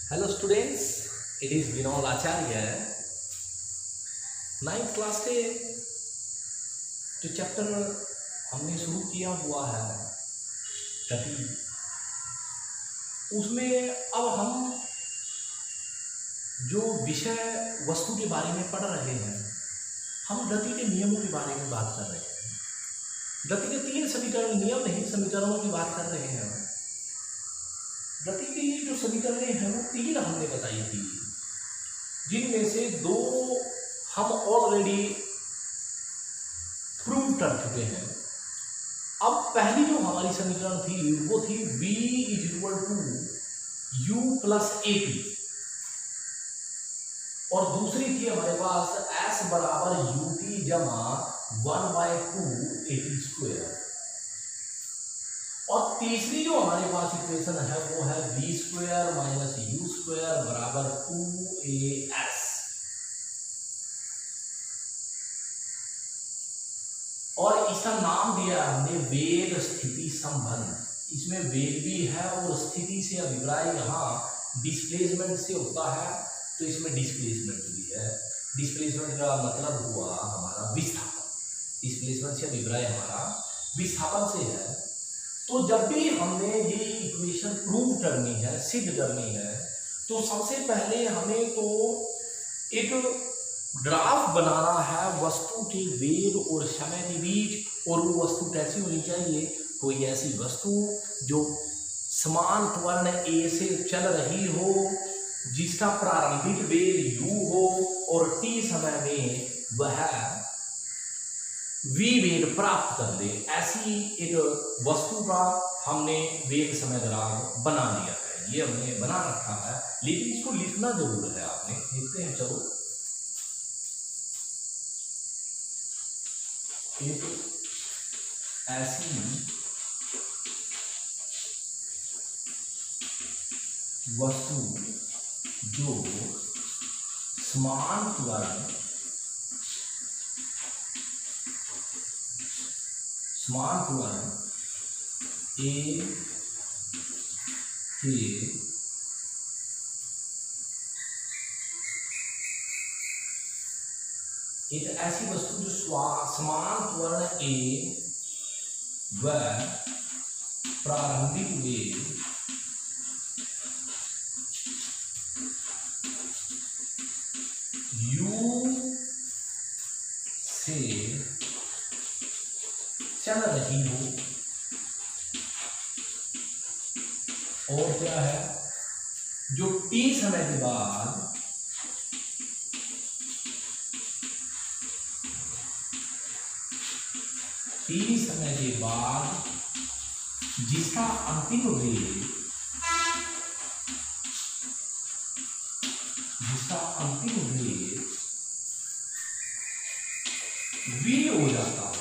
Hello students, it is Vinod Acharya. Ninth class के जो chapter हमने शुरू किया हुआ है गति, उसमें अब हम जो विषय वस्तु के बारे में पढ़ रहे हैं, हम गति के नियमों के बारे में बात कर रहे हैं। गति के 3 समीकरण, नियम नहीं, समीकरणों की बात कर रहे हैं। गति की जो समीकरणें हैं वो 3 हमने बताई थी, जिनमें से 2 हम ऑलरेडी प्रूव कर चुके हैं। अब पहली जो हमारी समीकरण थी वो थी v = u + at, और दूसरी थी हमारे पास s = ut = 1/2 at²। और तीसरी जो हमारे पास इक्वेशन है वो है v² - u² = 2as। और इसका नाम दिया हमने वेग स्थिति संबंध। इसमें वेग भी है और स्थिति से अभिप्राय यहाँ डिस्प्लेसमेंट से होता है, तो इसमें डिस्प्लेसमेंट भी है। डिस्प्लेसमेंट का मतलब हुआ हमारा विस्थापन, डिस्प्लेसमेंट से अभिप्राय हमारा विस्थापन से है। तो जब भी हमने ये इक्वेशन प्रूव करनी है, सिद्ध करनी है, तो सबसे पहले हमें तो एक ग्राफ बनाना है वस्तु के वेग और समय के बीच। और वो वस्तु कैसी होनी चाहिए? कोई ऐसी वस्तु जो समान त्वरण a से चल रही हो, जिसका प्रारंभिक वेग u हो और t समय में वह v वेग प्राप्त कर ले। ऐसी एक वस्तु का हमने वेग समय ग्राफ बना लिया है। ये हमने बना रखा है, लेकिन इसको लिखना जरूर है। आपने लिखते हैं, चलो एक ऐसी वस्तु जो समान त्वरण a के एक ऐसी वस्तु जो समान त्वरण a व प्रारंभिक वेग u से चल रही हो, और क्या है, जो t समय के बाद जिसका अंतिम वेग v हो जाता हो।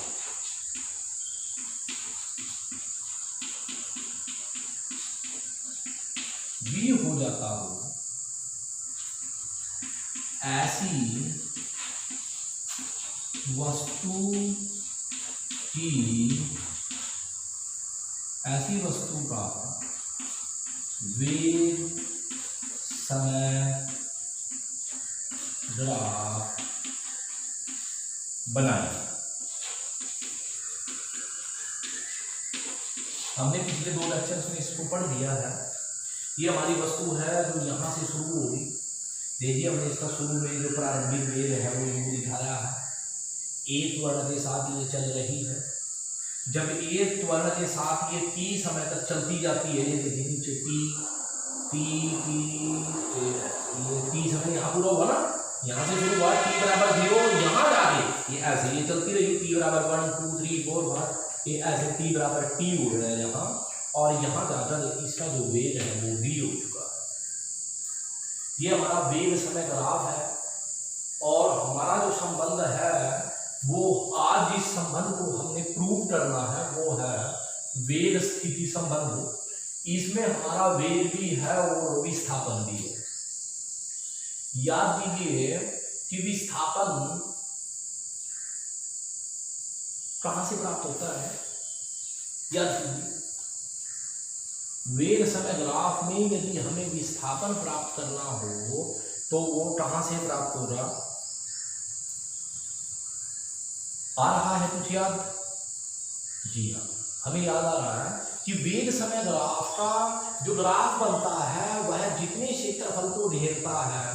ऐसी वस्तु का वेग समय ग्राफ बनाए। हमने पिछले 2 लेक्चर्स में इसको पढ़ दिया है। ये हमारी वस्तु है जो यहाँ से शुरू होगी। देखिए, हमने इसका शुरू में जो प्रारंभिक वेग है वो यू दिखाया है। a त्वरण के साथ ये चल रही है। जब a त्वरण के साथ ये t समय तक चलती जाती है, ये देखिए नीचे ये t समय यहाँ पूरा होगा ना, यहाँ से शुरू हुआ t = 0, यहाँ जाके ये ऐसे ये चलती रही t = 1 2 3 4 ये ऐसे t = t हो रहा है यहाँ, और यहाँ जाकर इसका जो वेग है वो v हो चुका है। ये हमारा वेग समय ग्राफ है। और हमारा जो संबंध है वो आज जिस संबंध को हमने प्रूव करना है वो है वेग स्थिति संबंध। इसमें हमारा वेग भी है और विस्थापन भी है। याद कीजिए कि विस्थापन कहां से प्राप्त होता है? याद कीजिए, वेग समय ग्राफ में यदि हमें विस्थापन प्राप्त करना हो तो वो कहां से प्राप्त होगा? आ रहा है कुछ याद? जी हाँ, हमें याद आ रहा है कि वेग समय ग्राफ का जो ग्राफ बनता है वह जितने क्षेत्रफल को घेरता है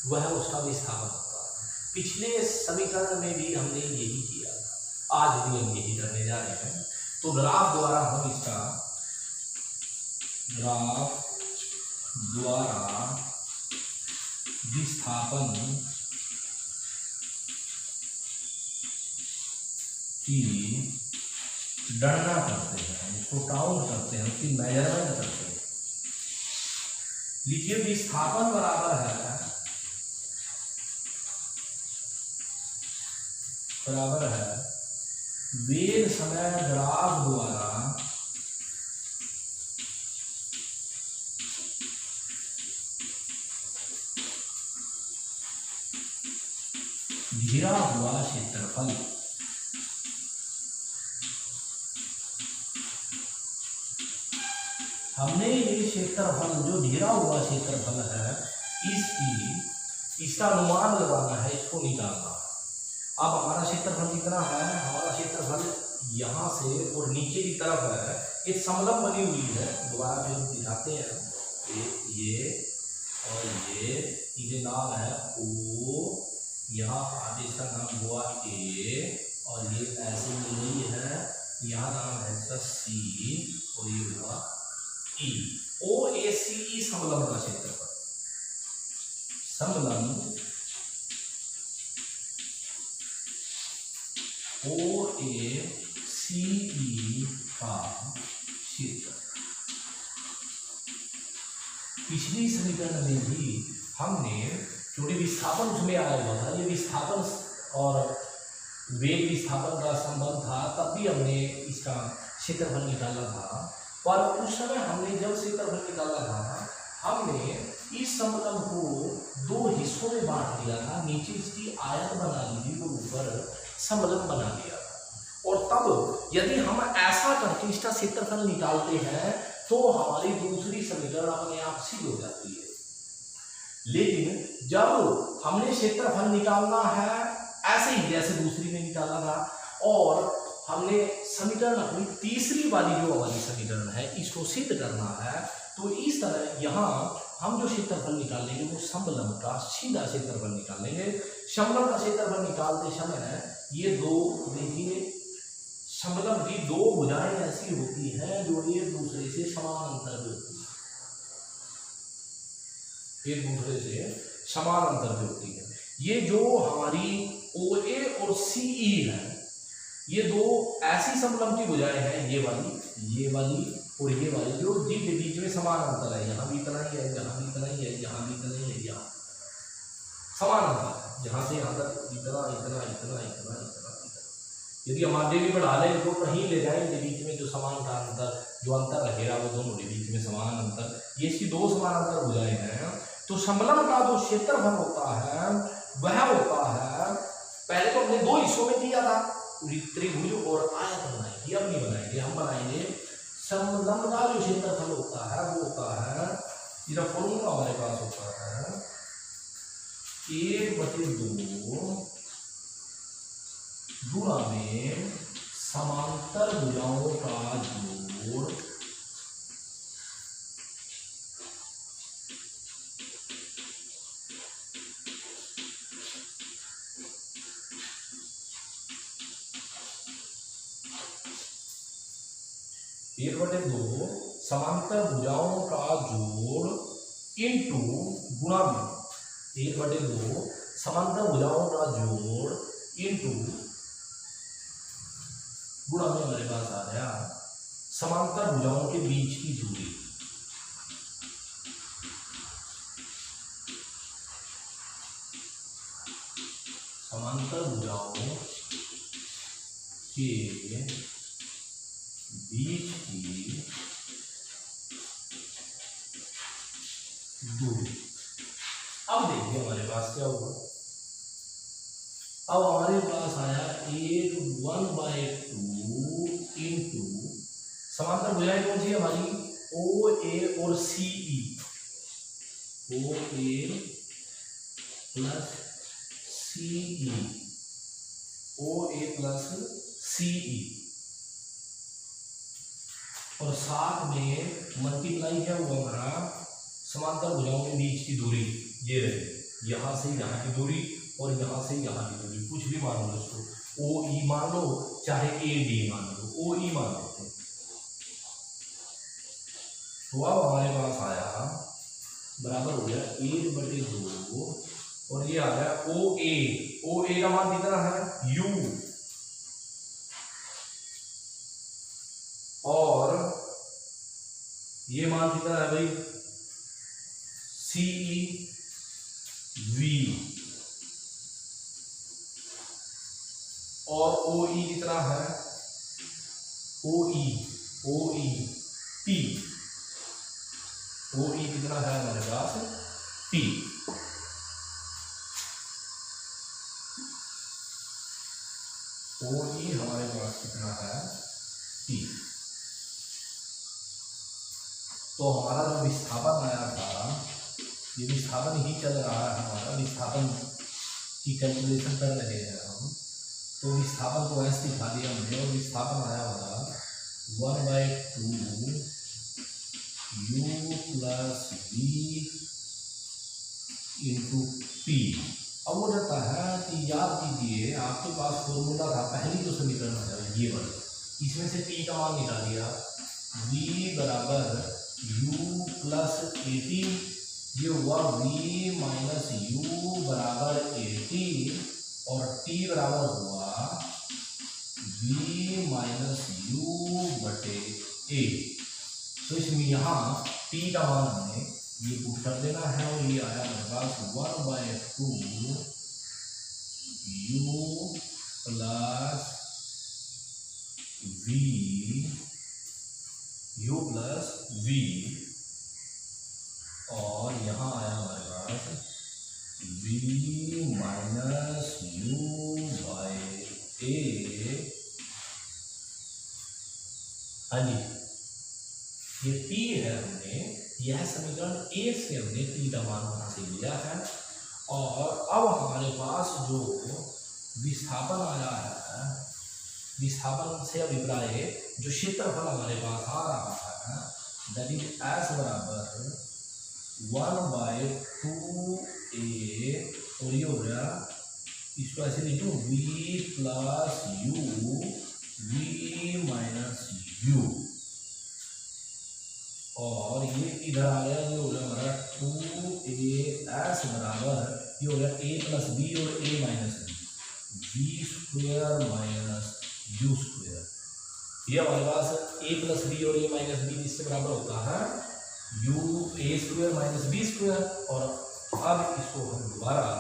वह उसका विस्थापन होता है। पिछले समीकरण में भी हमने यही किया था, आज भी हम यही करने जा रहे हैं। तो ग्राफ द्वारा हम इसका विस्थापन की गणना करते हैं, इसको काउंट करते हैं, उसकी मेजरमेंट करते हैं। लिखिए विस्थापन बराबर है वेग समय ग्राफ द्वारा घिरा हुआ क्षेत्रफल। हमने ये क्षेत्रफल जो घिरा हुआ क्षेत्रफल है इसका अनुमान लगाना है, इसको निकालना। अब हमारा क्षेत्रफल कितना है? हमारा क्षेत्रफल यहाँ से और नीचे की तरफ है, एक समलंब बनी हुई है। दोबारा फिर हम दिखाते हैं, ये और ये नाम है O, यहाँ आगे इसका नाम हुआ A और ये ऐसे मिल रही है, यहाँ नाम है इसका C और ये हुआ E। OACE समलंब का क्षेत्रफल, समलंब OACE का क्षेत्र। पिछली समीकरण में भी हमने क्योंकि विस्थापन उसमें आया हुआ था, ये विस्थापन और वेग विस्थापन का संबंध था, तब भी हमने इसका क्षेत्रफल निकाला था। पर उस समय हमने जब क्षेत्रफल निकाला था, हमने इस समतल को दो हिस्सों में बांट दिया था। नीचे इसकी आयत बना दी थी और ऊपर समलंब बना दिया था। और तब यदि हम ऐसा करके इसका क्षेत्रफल निकालते हैं तो हमारी दूसरी समीकरण अपने आप सिद्ध हो जाती है। लेकिन जब हमने क्षेत्रफल निकालना है ऐसे ही जैसे दूसरी में निकाला था और हमने समीकरण अपनी तीसरी वाली जो हमारी समीकरण है इसको सिद्ध करना है, तो इस तरह यहाँ हम जो क्षेत्रफल निकालेंगे वो समलंब का सीधा क्षेत्रफल निकालेंगे। समलंब का क्षेत्रफल निकालते समय ये दो, देखिए समलंब की दो भुजाएं ऐसी होती हैं जो एक दूसरे से समानांतर होती है, एक दूसरे से समानांतर होती है। ये जो हमारी OA और CE है, ये दो ऐसी समलंब की भुजाएं हैं, ये वाली और ये वाली, जो जिनके बीच में समानांतर है। यहाँ भी इतना ही है, यहाँ भी इतना ही है, यहाँ भी इतना ही है, यहाँ समानांतर है। यहाँ से यहाँ तक इतना इतना इतना इतना इतना इतना। यदि हम आगे भी बढ़ा लें तो कहीं ले जाएंगे, बीच में जो समानांतर जो अंतर रहेगा वो दोनों के बीच में समान अंतर, ये इसकी दो समानांतर भुजाएं हैं। तो समलंब का जो क्षेत्रफल होता है वह होता है, पहले तो हमने दो हिस्सों में किया था, त्रिभुज और आयत बनाई थी। अब नहीं बनाएंगे, हम बनाएंगे समलंब का जो क्षेत्रफल होता है वो होता है, इसका फॉर्मूला हमारे पास होता है 1/2 गुणा में समांतर भुजाओं का जोड़ समांतर भुजाओं का जोड़ इंटू गुणा में 1/2 समांतर भुजाओं का जोड़ इंटू गुणा में हमारे पास आ गया समांतर भुजाओं के बीच की दूरी। समांतर भुजाओं के बीच की दूरी। अब देखिए हमारे पास क्या होगा। अब हमारे पास आया 1/2 इंटू समांतर भुजाएं कौन सी है हमारी, OACE और सी ई, ओ ए प्लस सी ई, ओ ए प्लस सी ई, और साथ में मल्टीप्लाई क्या हुआ हमारा समांतर भुजाओं के बीच की दूरी ये रही, यहाँ से यहाँ की दूरी और यहाँ से यहाँ की दूरी, कुछ भी मान लो इसको, ओ ई मान लो चाहे ए डी मान लो, ओ ई मान लेते हैं। तो अब हमारे पास आया बराबर हो गया 1/2 और ये आ गया ओ ए का मान कितना है u, और ये मान कितना है भाई सी वी, और ओ ई कितना है ओ ई टी, ओ ई कितना है हमारे पास टी। ओ ई हमारे पास कितना है टी। तो हमारा जो विस्थापन आया था, ये विस्थापन ही चल रहा है हमारा, विस्थापन की कैलकुलेशन कर रहे हैं हम। तो विस्थापन को ऐसे दिखा दिया हमने, और विस्थापन आया हमारा 1/2 u plus v into P. अब वो रहता है कि याद कीजिए आपके पास फॉर्मूला था, पहली जो समीकरण है ये वाला, इसमें से p का मान निकाल दिया, v बराबर u प्लस ए टी, ये हुआ v माइनस u बराबर ए टी, और t बराबर हुआ v माइनस u बटे ए। तो इसमें यहाँ t का मान हमें ये पुट कर देना है, और ये आया मेरे पास 1/2 u प्लस v, और यहाँ आया हमारे पास v माइनस u बाई ए। हाँ जी, ये p है, हमने यह समीकरण ए से हमने p का मान वहां से लिया है। और अब हमारे पास जो विस्थापन आया है, विस्थापन से अभिप्राय जो क्षेत्रफल हमारे पास आ रहा है, दैट इज एस बराबर 1/2 ए, और ये हो गया, इसको ऐसे लिखो v plus u, v minus u, और ये इधर आ गया, ये हो गया हमारा 2as बराबर, ये हो गया a प्लस बी और a minus B, v square minus u square. ये हमारे पास a प्लस बी और a माइनस बी इससे बराबर होता है u a square minus B square. और अब इसको हम दोबारा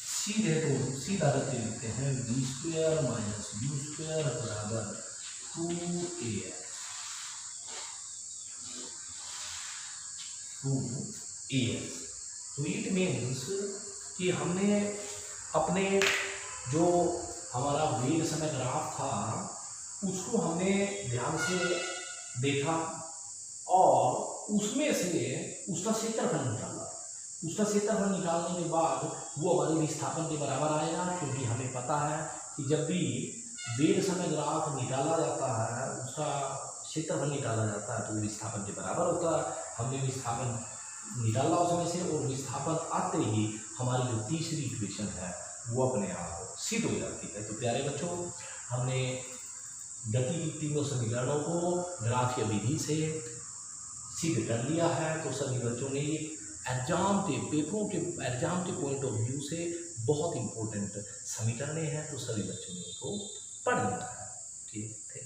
सीधा करके लिखते हैं, v square minus u square बराबर 2as। तो इट मीन्स कि हमने अपने जो हमारा वेग समय ग्राफ था उसको हमने ध्यान से देखा, और उसमें से उसका क्षेत्रफल निकाला। उसका क्षेत्रफल निकालने के बाद वो हमारे विस्थापन के बराबर आएगा, क्योंकि हमें पता है कि जब भी वेग समय ग्राफ निकाला जाता है, उसका क्षेत्रफल निकाला जाता है, तो विस्थापन के बराबर होता है। हमने विस्थापन निकाला उसमें से, और विस्थापन आते ही हमारी जो तीसरी इक्वेशन है वो अपने आप सिद्ध हो जाती है। तो प्यारे बच्चों, हमने गति की तीनों समीकरणों को ग्राफीय विधि से सिद्ध कर लिया है। तो सभी बच्चों ने एग्जाम के पेपरों के एग्जाम के पॉइंट ऑफ व्यू से बहुत इंपॉर्टेंट समीकरण हैं, तो सभी बच्चों ने इनको पढ़ लिया है। ठीक है।